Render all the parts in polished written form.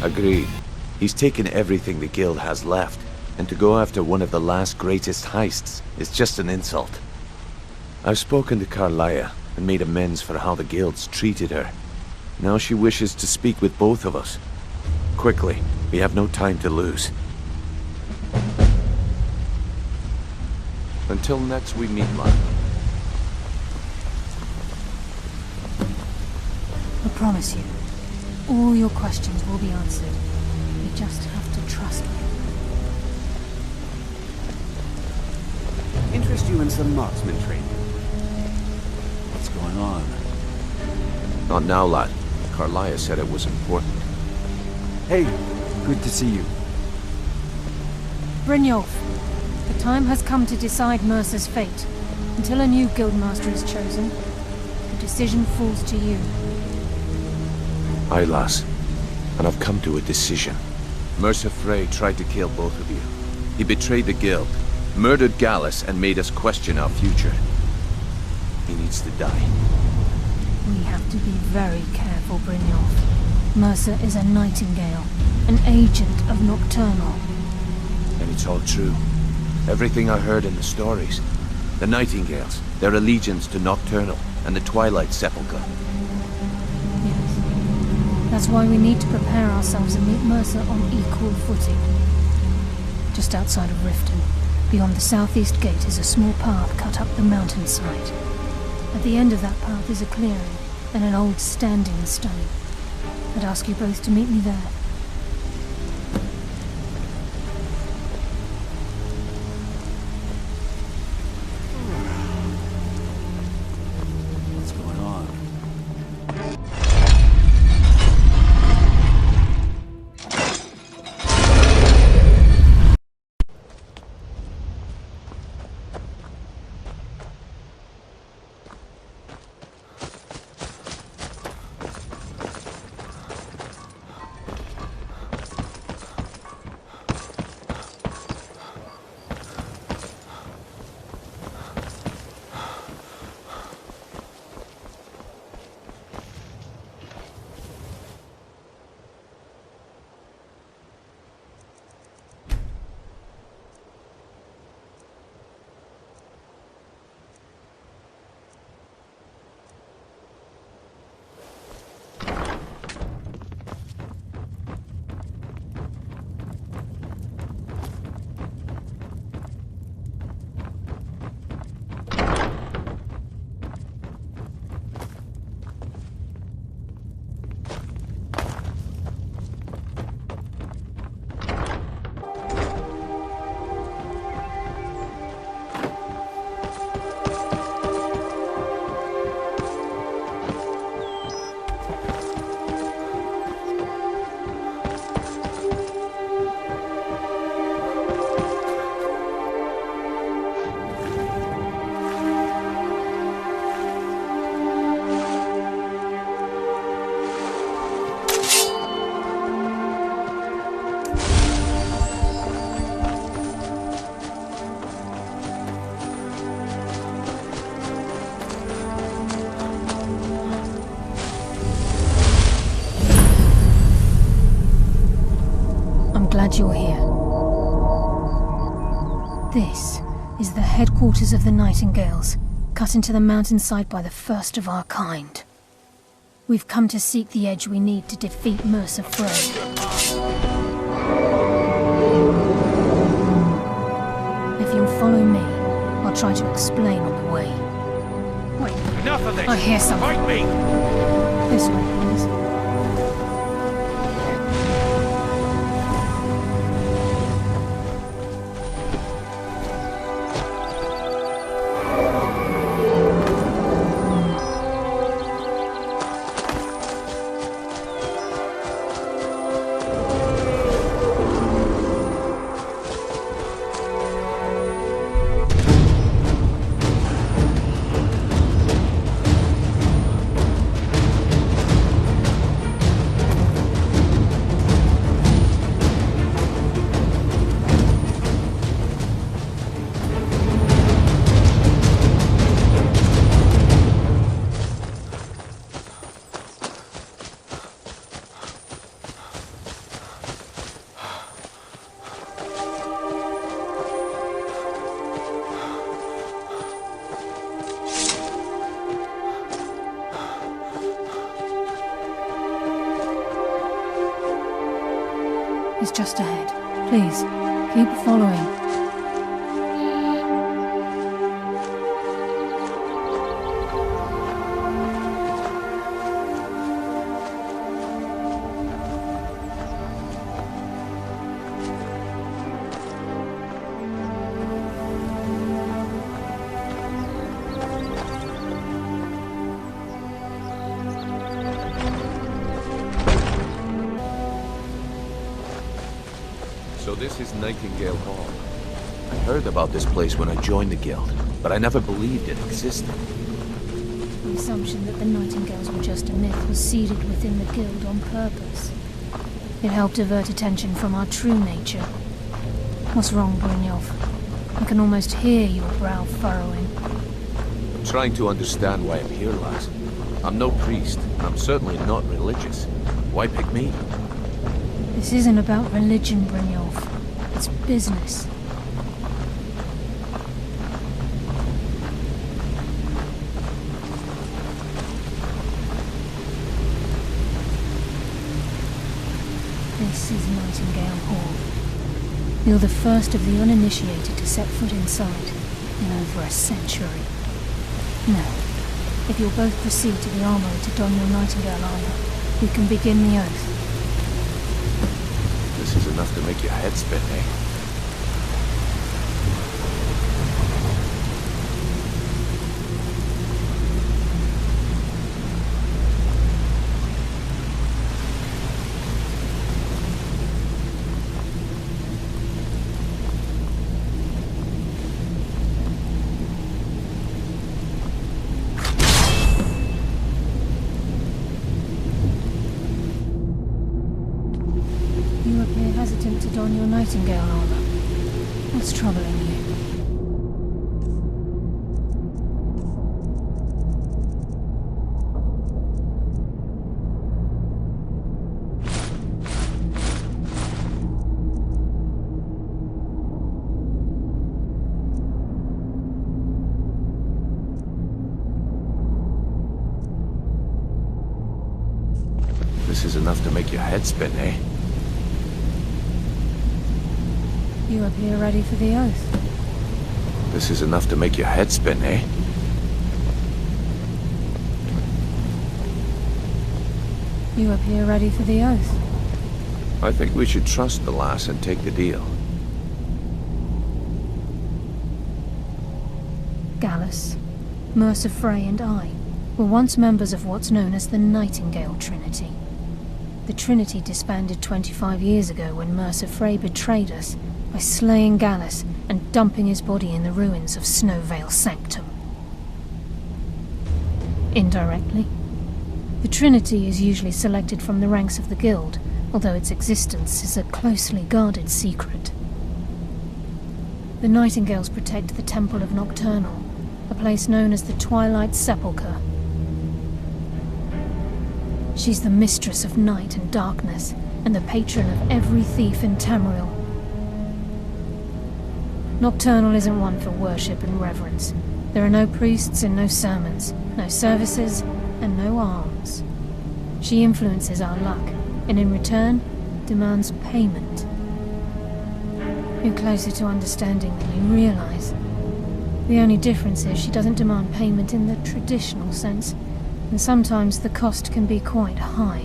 Agreed. He's taken everything the guild has left, and to go after one of the last greatest heists is just an insult. I've spoken to Karliah and made amends for how the guild's treated her. Now she wishes to speak with both of us. Quickly, we have no time to lose. Until next we meet, lad. I promise you, all your questions will be answered. You just have to trust me. Interest you in some marksman training? What's going on? Not now, lad. Karliah said it was important. Hey, good to see you. Brynjolf, the time has come to decide Mercer's fate. Until a new guildmaster is chosen, the decision falls to you. Aye, lass. And I've come to a decision. Mercer Frey tried to kill both of you. He betrayed the guild, murdered Gallus, and made us question our future. He needs to die. We have to be very careful, Brynjolf. Mercer is a Nightingale, an agent of Nocturnal. And it's all true. Everything I heard in the stories. The Nightingales, their allegiance to Nocturnal, and the Twilight Sepulchre. Yes. That's why we need to prepare ourselves and meet Mercer on equal footing. Just outside of Riften, beyond the southeast gate, is a small path cut up the mountainside. At the end of that path is a clearing and an old standing stone. I'd ask you both to meet me there. What's going on? Glad you're here. This is the headquarters of the Nightingales, cut into the mountainside by the first of our kind. We've come to seek the edge we need to defeat Mercer Frey. If you'll follow me, I'll try to explain on the way. Wait, enough of this! I hear something. Fight me! This way, please. is just ahead. Please, keep following. So this is Nightingale Hall. I heard about this place when I joined the guild, but I never believed it existed. The assumption that the Nightingales were just a myth was seeded within the guild on purpose. It helped divert attention from our true nature. What's wrong, Brynjolf? I can almost hear your brow furrowing. I'm trying to understand why I'm here, lass. I'm no priest, and I'm certainly not religious. Why pick me? This isn't about religion, Brynjolf. It's business. This is Nightingale Hall. You're the first of the uninitiated to set foot inside in over a century. Now, if you'll both proceed to the armory to don your Nightingale armor, we can begin the oath. This is enough to make your head spin, eh? You appear hesitant to don your Nightingale armor. What's troubling you? This is enough to make your head spin, eh? You appear ready for the oath. This is enough to make your head spin, eh? You appear ready for the oath. I think we should trust the lass and take the deal. Gallus, Mercer Frey and I were once members of what's known as the Nightingale Trinity. The Trinity disbanded 25 years ago when Mercer Frey betrayed us by slaying Gallus and dumping his body in the ruins of Snowvale Sanctum. Indirectly, the Trinity is usually selected from the ranks of the Guild, although its existence is a closely guarded secret. The Nightingales protect the Temple of Nocturnal, a place known as the Twilight Sepulchre. She's the mistress of night and darkness, and the patron of every thief in Tamriel. Nocturnal isn't one for worship and reverence. There are no priests and no sermons, no services, and no alms. She influences our luck, and in return, demands payment. You're closer to understanding than you realize. The only difference is she doesn't demand payment in the traditional sense, and sometimes the cost can be quite high.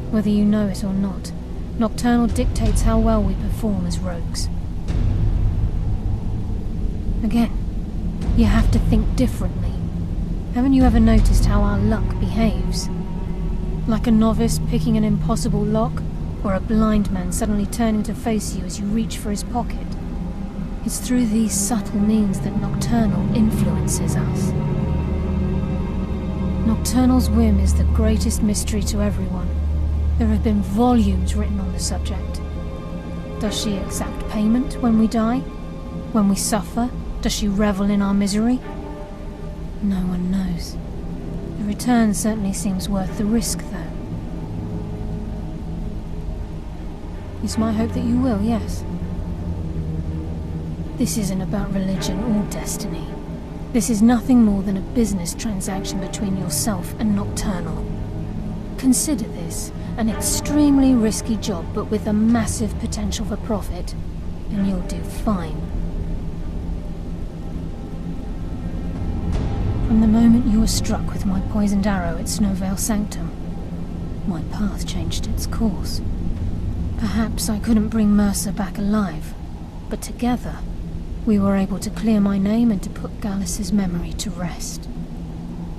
Whether you know it or not, Nocturnal dictates how well we perform as rogues. Again, you have to think differently. Haven't you ever noticed how our luck behaves? Like a novice picking an impossible lock, or a blind man suddenly turning to face you as you reach for his pocket. It's through these subtle means that Nocturnal influences us. Nocturnal's whim is the greatest mystery to everyone. There have been volumes written on the subject. Does she exact payment when we die? When we suffer? Does she revel in our misery? No one knows. The return certainly seems worth the risk, though. It's my hope that you will, yes. This isn't about religion or destiny. This is nothing more than a business transaction between yourself and Nocturnal. Consider this An extremely risky job, but with a massive potential for profit. And you'll do fine. From the moment you were struck with my poisoned arrow at Snowvale Sanctum, my path changed its course. Perhaps I couldn't bring Mercer back alive, but together, we were able to clear my name and to put Gallus's memory to rest.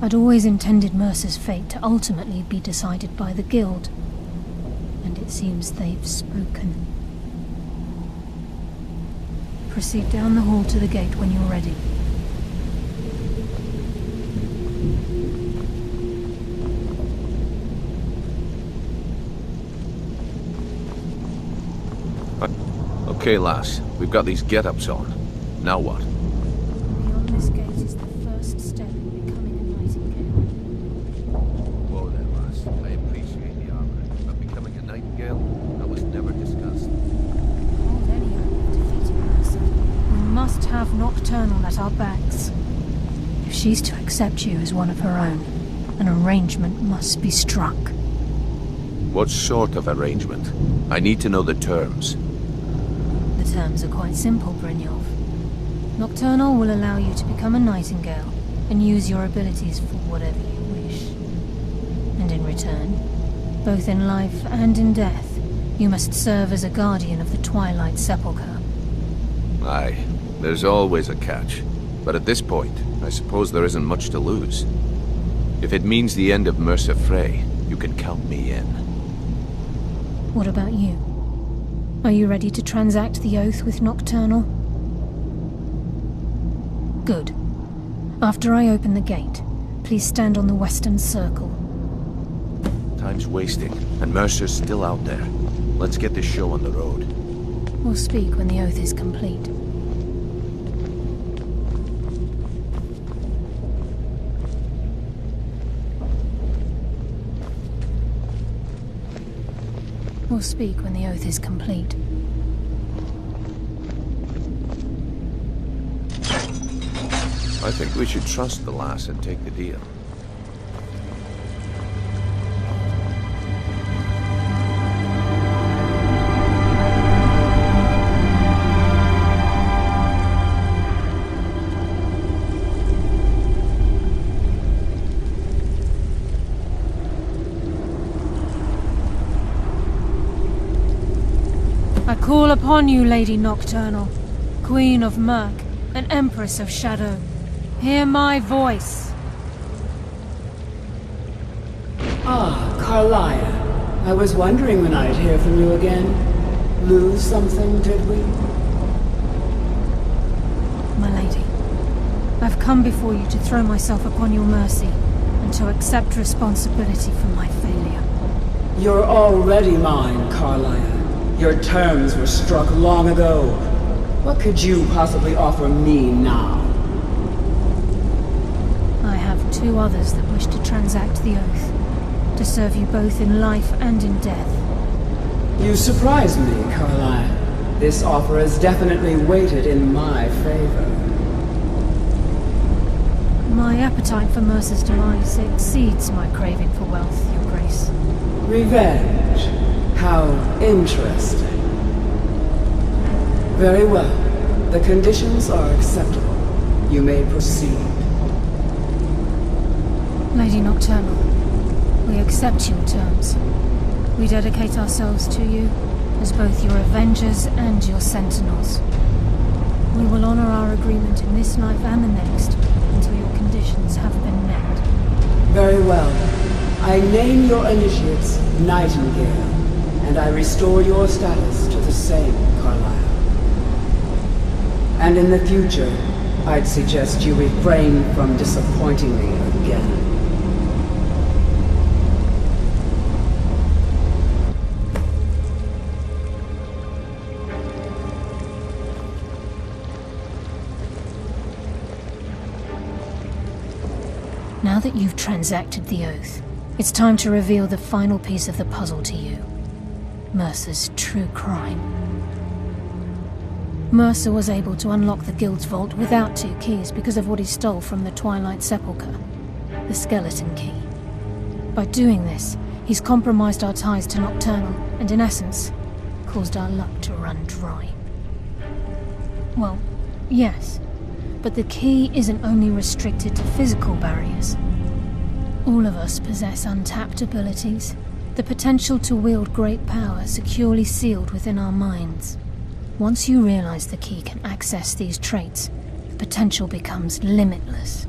I'd always intended Mercer's fate to ultimately be decided by the Guild, and it seems they've spoken. Proceed down the hall to the gate when you're ready. Okay, lass. We've got these get-ups on. Now what? Beyond this gate is the first step in becoming a Nightingale. Whoa there, lass. I appreciate the armor, but becoming a Nightingale? That was never discussed. Hold any hope of defeating Mercer. We must have Nocturnal at our backs. If she's to accept you as one of her own, an arrangement must be struck. What sort of arrangement? I need to know the terms. The terms are quite simple, Brynjolf. Nocturnal will allow you to become a Nightingale and use your abilities for whatever you wish. And in return, both in life and in death, you must serve as a guardian of the Twilight Sepulchre. Aye, there's always a catch. But at this point, I suppose there isn't much to lose. If it means the end of Mercer Frey, you can count me in. What about you? Are you ready to transact the oath with Nocturnal? Good. After I open the gate, please stand on the western circle. Time's wasting, and Mercer's still out there. Let's get this show on the road. We'll speak when the oath is complete. We'll speak when the oath is complete. I think we should trust the lass and take the deal. I call upon you, Lady Nocturnal, Queen of Murk, and Empress of Shadow. Hear my voice. Ah, Karliah. I was wondering when I'd hear from you again. Lose something, did we? My lady, I've come before you to throw myself upon your mercy, and to accept responsibility for my failure. You're already mine, Karliah. Your terms were struck long ago. What could you possibly offer me now? I have two others that wish to transact the oath, to serve you both in life and in death. You surprise me, Karliah. This offer is definitely weighted in my favor. My appetite for Mercer's demise exceeds my craving for wealth, Your Grace. Revenge. How interesting. Very well. The conditions are acceptable. You may proceed. Lady Nocturnal, we accept your terms. We dedicate ourselves to you as both your avengers and your sentinels. We will honor our agreement in this life and the next until your conditions have been met. Very well. I name your initiates Nightingale, and I restore your status to the same, Karliah. And in the future, I'd suggest you refrain from disappointing me again. Now that you've transacted the oath, it's time to reveal the final piece of the puzzle to you. Mercer's true crime. Mercer was able to unlock the Guild's vault without 2 keys because of what he stole from the Twilight Sepulchre, the skeleton key. By doing this, He's compromised our ties to Nocturnal, and in essence, caused our luck to run dry. Well, yes, but the key isn't only restricted to physical barriers. All of us possess untapped abilities, the potential to wield great power securely sealed within our minds. Once you realize the key can access these traits, the potential becomes limitless.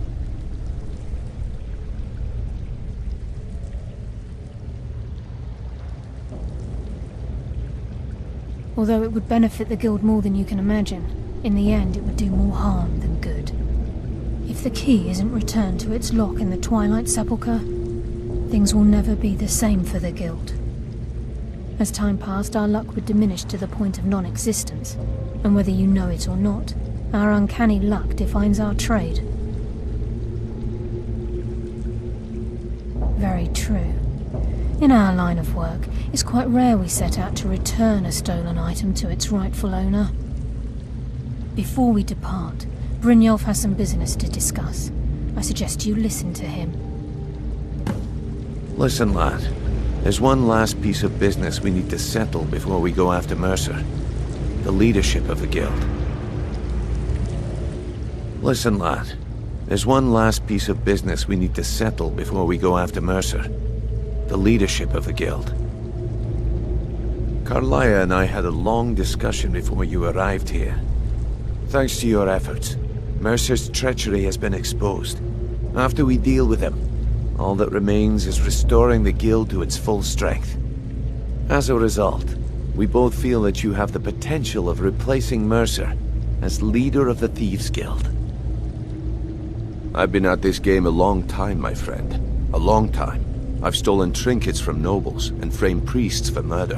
Although it would benefit the guild more than you can imagine, in the end it would do more harm than good. If the key isn't returned to its lock in the Twilight Sepulchre, things will never be the same for the guild. As time passed, our luck would diminish to the point of non-existence, and whether you know it or not, our uncanny luck defines our trade. Very true. In our line of work, it's quite rare we set out to return a stolen item to its rightful owner. Before we depart, Brynjolf has some business to discuss. I suggest you listen to him. Listen, lad. There's one last piece of business we need to settle before we go after Mercer. The leadership of the guild. Listen, lad. There's one last piece of business we need to settle before we go after Mercer. The leadership of the guild. Karliah and I had a long discussion before you arrived here. Thanks to your efforts, Mercer's treachery has been exposed. After we deal with him, all that remains is restoring the guild to its full strength. As a result, we both feel that you have the potential of replacing Mercer as leader of the Thieves Guild. I've been at this game a long time, my friend. A long time. I've stolen trinkets from nobles and framed priests for murder.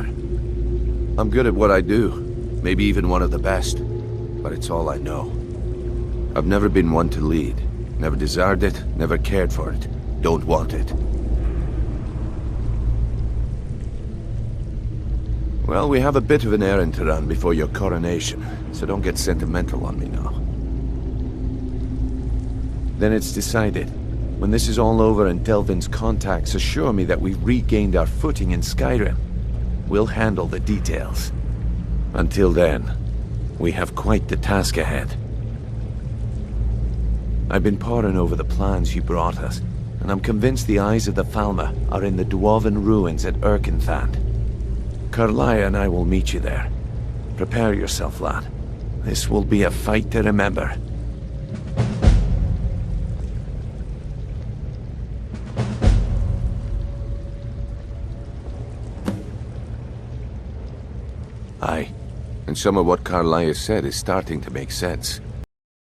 I'm good at what I do, maybe even one of the best, but it's all I know. I've never been one to lead, never desired it, never cared for it, don't want it. Well, we have a bit of an errand to run before your coronation, so don't get sentimental on me now. Then it's decided. When this is all over and Delvin's contacts assure me that we've regained our footing in Skyrim, we'll handle the details. Until then, we have quite the task ahead. I've been poring over the plans you brought us, and I'm convinced the eyes of the Falmer are in the Dwarven ruins at Erkenthand. Karliah and I will meet you there. Prepare yourself, lad. This will be a fight to remember. Aye, and some of what Karliah said is starting to make sense.